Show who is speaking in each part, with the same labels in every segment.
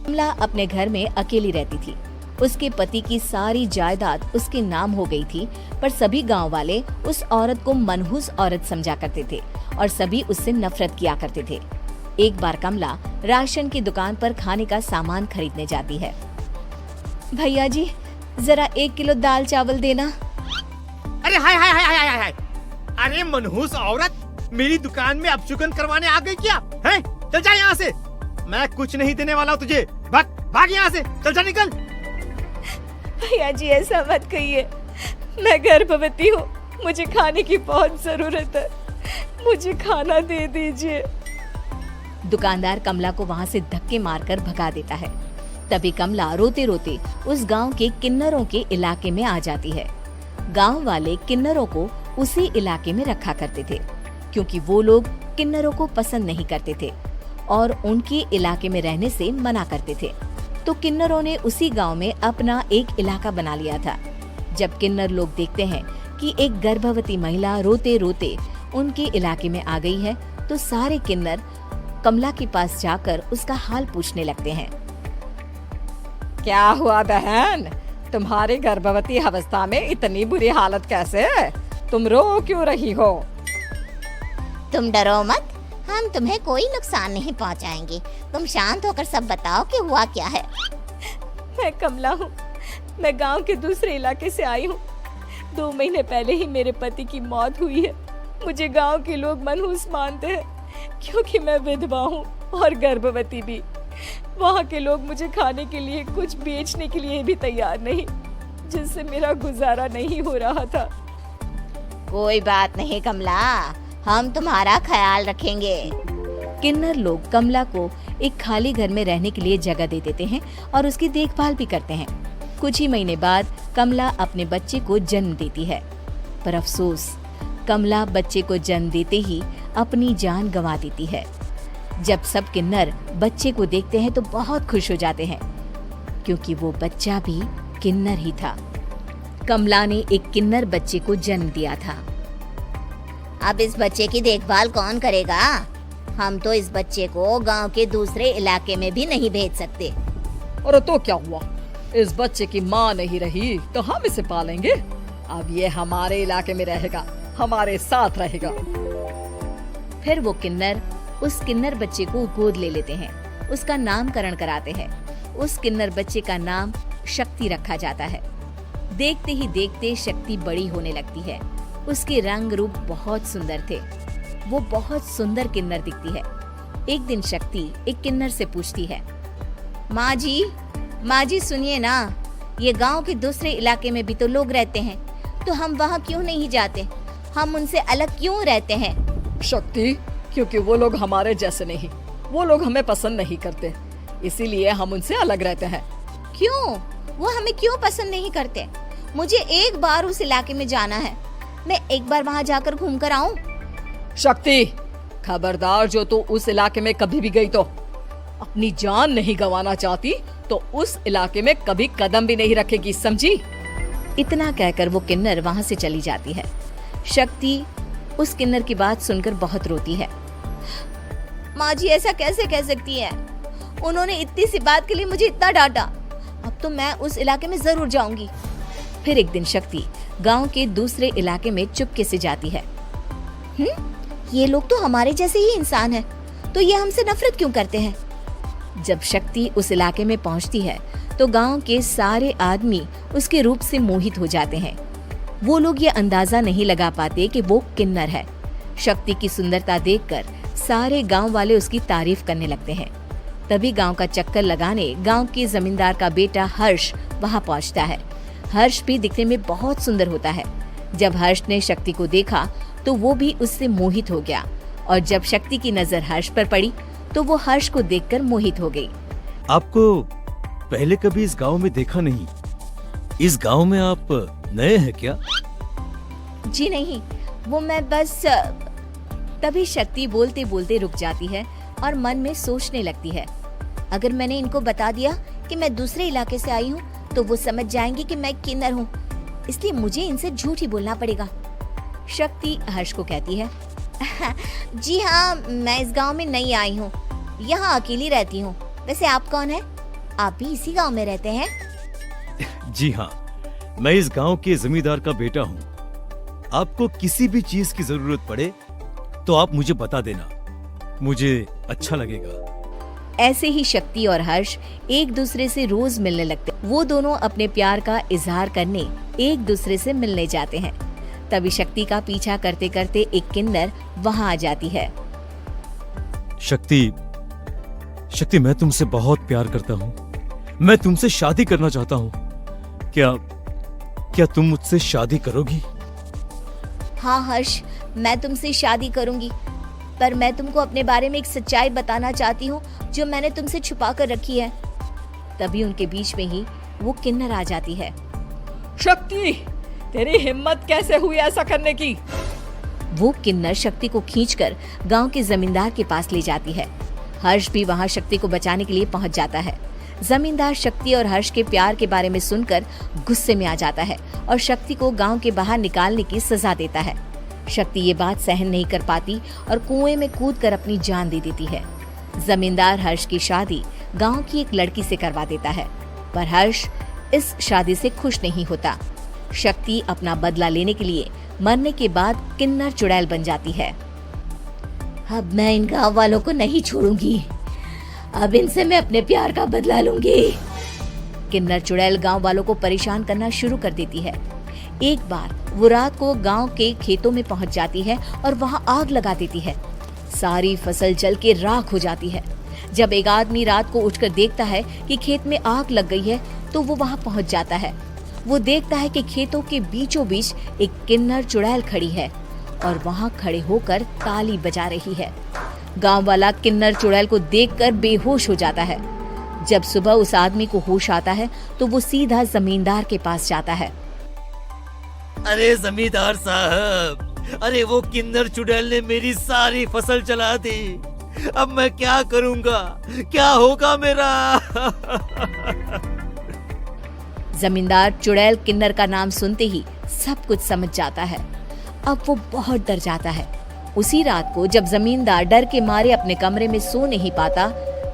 Speaker 1: कमला अपने घर में अकेली रहती थी। उसके पति की सारी जायदाद उसके नाम हो गई थी, पर सभी गांव वाले उस औरत को मनहूस औरत समझा करते थे और सभी उससे नफरत किया करते थे। एक बार कमला राशन की दुकान पर खाने का सामान खरीदने जाती है। भैया जी, जरा 1 किलो दाल चावल देना।
Speaker 2: अरे हाय हाय हाय हाय हाय! अरे मनहूस औरत, मेरी दुकान में अपशुगन करवाने आ गई क्या? हैं? चल जा यहाँ से, मैं कुछ नहीं देने वाला हूँ तुझे। भाग भाग यहाँ से, चल जा निकल।
Speaker 1: भैया जी, ऐसा मत कहिए, मैं गर्भवती हूँ, मुझे खाने की बहुत जरूरत है, मुझे खाना दे दीजिए। दुकानदार कमला को वहाँ से धक्के मारकर भगा देता है। तभी कमला रोते रोते उस गांव के किन्नरों के इलाके में आ जाती है। गांव वाले किन्नरों को उसी इलाके में रखा करते थे, क्योंकि वो लोग किन्नरों को पसंद नहीं करते थे और उनके इलाके में रहने से मना करते थे। तो किन्नरों ने उसी गांव में अपना एक इलाका बना लिया था। जब किन्नर लोग देखते हैं कि एक गर्भवती महिला रोते रोते उनके इलाके में आ गई है, तो सारे किन्नर कमला के पास जाकर उसका हाल पूछने लगते हैं।
Speaker 3: क्या हुआ बहन, तुम्हारी गर्भवती अवस्था में इतनी बुरी हालत कैसे? तुम रो क्यों रही हो?
Speaker 4: तुम डरो मत, हम तुम्हें कोई नुकसान नहीं पहुंचाएंगे। तुम शांत होकर सब बताओ कि हुआ क्या है।
Speaker 1: मैं कमला हूँ, मैं गांव के दूसरे इलाके से आई हूँ। 2 महीने पहले ही मेरे पति की मौत हुई है। मुझे गांव के लोग मनहूस मानते हैं, क्योंकि मैं विधवा हूँ और गर्भवती भी। वहाँ के लोग मुझे खाने के लिए कुछ बेचने के लिए भी तैयार नहीं, जिससे मेरा गुजारा नहीं हो रहा था।
Speaker 4: कोई बात नहीं कमला, हम तुम्हारा ख्याल रखेंगे।
Speaker 1: किन्नर लोग कमला को एक खाली घर में रहने के लिए जगह दे देते हैं और उसकी देखभाल भी करते हैं। कुछ ही महीने बाद कमला अपने बच्चे को जन्म देती है, पर अफसोस, कमला बच्चे को जन्म देते ही अपनी जान गंवा देती है। जब सब किन्नर बच्चे को देखते हैं तो बहुत खुश हो जाते हैं, क्योंकि वो बच्चा भी किन्नर ही था। कमला ने एक किन्नर बच्चे को जन्म दिया था।
Speaker 4: अब इस बच्चे की देखभाल कौन करेगा? हम तो इस बच्चे को गांव के दूसरे इलाके में भी नहीं भेज सकते।
Speaker 3: और तो क्या हुआ, इस बच्चे की माँ नहीं रही तो हम इसे पालेंगे। अब ये हमारे इलाके में रहेगा, हमारे साथ रहेगा।
Speaker 1: फिर वो किन्नर उस किन्नर बच्चे को गोद ले लेते हैं, उसका नामकरण कराते हैं। उस किन्नर बच्चे का नाम शक्ति रखा जाता है। देखते ही देखते शक्ति बड़ी होने लगती है। उसके रंग रूप बहुत सुंदर थे। वो बहुत सुंदर किन्नर दिखती है। एक दिन शक्ति एक किन्नर से पूछती है, माँ जी सुनिए ना, ये गांव के दूसरे इलाके में भी तो लोग रहते हैं, तो हम वहाँ क्यों नहीं जाते? हम उनसे अलग क्यों रहते हैं?
Speaker 3: शक्ति, क्योंकि वो लोग हमारे जैसे नहीं, वो लोग हमें पसंद नहीं करते, इसीलिए हम उनसे अलग रहते हैं।
Speaker 4: क्यों? वो हमें क्यों पसंद नहीं करते? मुझे एक बार उस इलाके में जाना है, मैं एक बार वहाँ जाकर घूम कर आऊँ।
Speaker 3: शक्ति, खबरदार, जो तू उस इलाके में कभी भी गई तो अपनी जान नहीं गंवाना चाहती तो उस इलाके में कभी कदम भी नहीं रखेगी, समझी?
Speaker 1: इतना कहकर वो किन्नर वहाँ से चली जाती है। शक्ति उस किन्नर की बात सुनकर बहुत रोती है।
Speaker 4: माँ जी, ऐसा कैसे कह सकती है? उन्होंने इतनी सी बात के लिए मुझे इतना डांटा। अब तो मैं उस इलाके में जरूर जाऊंगी।
Speaker 1: फिर एक दिन शक्ति गांव के दूसरे इलाके में चुपके से जाती है।
Speaker 4: ये लोग तो हमारे जैसे ही इंसान हैं, तो ये हमसे नफरत क्यों करते हैं?
Speaker 1: जब शक्ति उस इलाके में पहुंचती है तो गांव के सारे आदमी उसके रूप से मोहित हो जाते हैं। वो लोग ये अंदाजा नहीं लगा पाते कि वो किन्नर है। शक्ति की सुंदरता देखकर सारे गांव वाले उसकी तारीफ करने लगते हैं। तभी गांव का चक्कर लगाने गांव के जमींदार का बेटा हर्ष वहां पहुंचता है। हर्ष भी दिखने में बहुत सुंदर होता है। जब हर्ष ने शक्ति को देखा तो वो भी उससे मोहित हो गया, और जब शक्ति की नजर हर्ष पर पड़ी तो वो हर्ष को देखकर मोहित हो गई।
Speaker 5: आपको पहले कभी इस गांव में देखा नहीं। इस गांव में आप नए हैं क्या?
Speaker 1: जी नहीं, वो मैं बस। तभी शक्ति बोलते बोलते रुक जाती है और मन में सोचने लगती है,
Speaker 4: अगर मैंने इनको बता दिया कि मैं दूसरे इलाके से आई हूँ तो वो समझ जाएंगे कि मैं किन्नर हूँ, इसलिए मुझे इनसे झूठ ही बोलना पड़ेगा।
Speaker 1: शक्ति हर्ष को कहती है,
Speaker 4: जी हाँ, मैं इस गांव में नई आई हूँ, यहाँ अकेली रहती हूँ। वैसे आप कौन है? आप भी इसी गांव में रहते हैं?
Speaker 5: जी हाँ, मैं इस गांव के जमींदार का बेटा हूँ। आपको किसी भी चीज की जरूरत पड़े तो आप मुझे बता देना, मुझे अच्छा लगेगा।
Speaker 1: ऐसे ही शक्ति और हर्ष एक दूसरे से रोज मिलने लगते। वो दोनों अपने प्यार का इजहार करने एक दूसरे से मिलने जाते हैं। तभी शक्ति का पीछा करते करते एक किन्नर वहाँ आ जाती है।
Speaker 5: शक्ति, मैं तुमसे बहुत प्यार करता हूँ। मैं तुमसे शादी करना चाहता हूँ। क्या तुम मुझसे शादी करोगी?
Speaker 4: हाँ हर्ष, मैं तुमसे शादी करूंगी, पर मैं तुमको अपने बारे में एक सच्चाई बताना चाहती हूँ जो मैंने तुमसे छुपा कर रखी है।
Speaker 1: तभी उनके बीच में ही वो किन्नर आ जाती है।
Speaker 3: शक्ति, तेरी हिम्मत कैसे हुई ऐसा करने की?
Speaker 1: वो किन्नर शक्ति को खींचकर गांव के जमींदार के पास ले जाती है। हर्ष भी वहां शक्ति को बचाने के लिए पहुंच जाता है। जमींदार शक्ति और हर्ष के प्यार के बारे में सुनकर गुस्से में आ जाता है और शक्ति को गांव के बाहर निकालने की सजा देता है। शक्ति ये बात सहन नहीं कर पाती और कुएं में कूदकर अपनी जान दे देती है। जमींदार हर्ष की शादी गांव की एक लड़की से करवा देता है, पर हर्ष इस शादी से खुश नहीं होता। शक्ति अपना बदला लेने के लिए मरने के बाद किन्नर चुड़ैल बन जाती है।
Speaker 4: अब मैं इन गांव वालों को नहीं छोड़ूंगी, अब इनसे मैं अपने प्यार का बदला लूंगी।
Speaker 1: किन्नर चुड़ैल गांव वालों को परेशान करना शुरू कर देती है। एक बार वो रात को गांव के खेतों में पहुंच जाती है और वहां आग लगा देती है। सारी फसल जल के राख हो जाती है। जब एक आदमी रात को उठकर देखता है कि खेत में आग लग गई है तो वो वहां पहुंच जाता है। वो देखता है कि खेतों के बीचों बीच एक किन्नर चुड़ैल खड़ी है और वहां खड़े होकर ताली बजा रही है। गांव वाला किन्नर चुड़ैल को देखकर बेहोश हो जाता है। जब सुबह उस आदमी को होश आता है तो वो सीधा जमींदार के पास जाता है।
Speaker 5: अरे जमींदार साहब, अरे वो किन्नर चुड़ैल ने मेरी सारी फसल जला दी। अब मैं क्या करूंगा? क्या होगा मेरा?
Speaker 1: जमींदार चुड़ैल किन्नर का नाम सुनते ही सब कुछ समझ जाता है। अब वो बहुत डर जाता है। उसी रात को जब जमींदार डर के मारे अपने कमरे में सो नहीं पाता,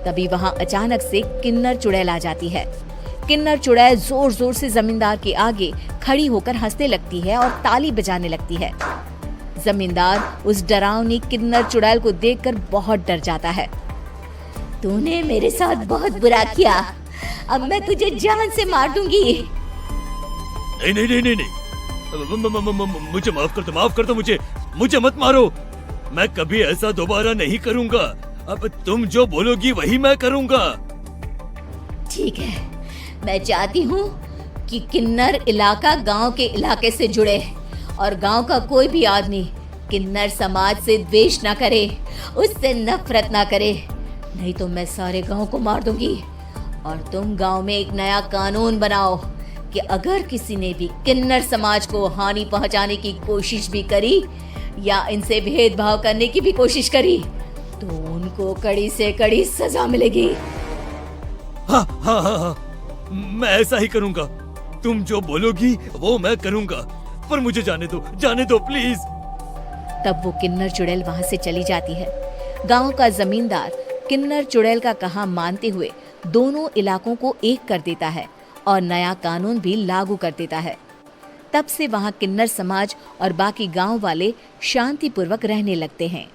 Speaker 1: तभी वहां अचानक से किन्नर चुड़ैल आ जाती है। किन्नर चुड़ैल जोर जोर से जमींदार के आगे खड़ी होकर हंसने लगती है और ताली बजाने लगती है। जमींदार उस डरावनी किन्नर चुड़ैल को देखकर बहुत डर जाता है।
Speaker 4: तूने मेरे साथ बहुत बुरा किया, अब मैं तुझे जान से मार दूंगी।
Speaker 5: नहीं नहीं नहीं नहीं, नहीं। मुझे माफ कर दो, मुझे मत मारो। मैं कभी ऐसा दोबारा नहीं करूंगा। अब तुम जो बोलोगी वही मैं करूंगा।
Speaker 4: ठीक है, मैं चाहती हूँ कि किन्नर इलाका गांव के इलाके से जुड़े और गांव का कोई भी आदमी किन्नर समाज से द्वेष ना करे, उससे नफरत ना करे, नहीं तो मैं सारे गांव को मार दूंगी। और तुम गांव में एक नया कानून बनाओ कि अगर किसी ने भी किन्नर समाज को हानि पहुंचाने की कोशिश भी करी या इनसे भेदभाव करने की भी कोशिश करी तो उनको कड़ी से कड़ी सजा मिलेगी।
Speaker 5: हाँ हाँ हाँ हाँ, मैं ऐसा ही करूंगा। तुम जो बोलोगी वो मैं करूंगा, पर मुझे जाने दो प्लीज।
Speaker 1: तब वो किन्नर चुड़ैल वहां से चली जाती है। गांव का जमींदार किन्नर चुड़ैल का कहा मानते हुए दोनों इलाकों को एक कर देता है और नया कानून भी लागू कर देता है। तब से वहां किन्नर समाज और बाकी गांव वाले शांतिपूर्वक रहने लगते हैं।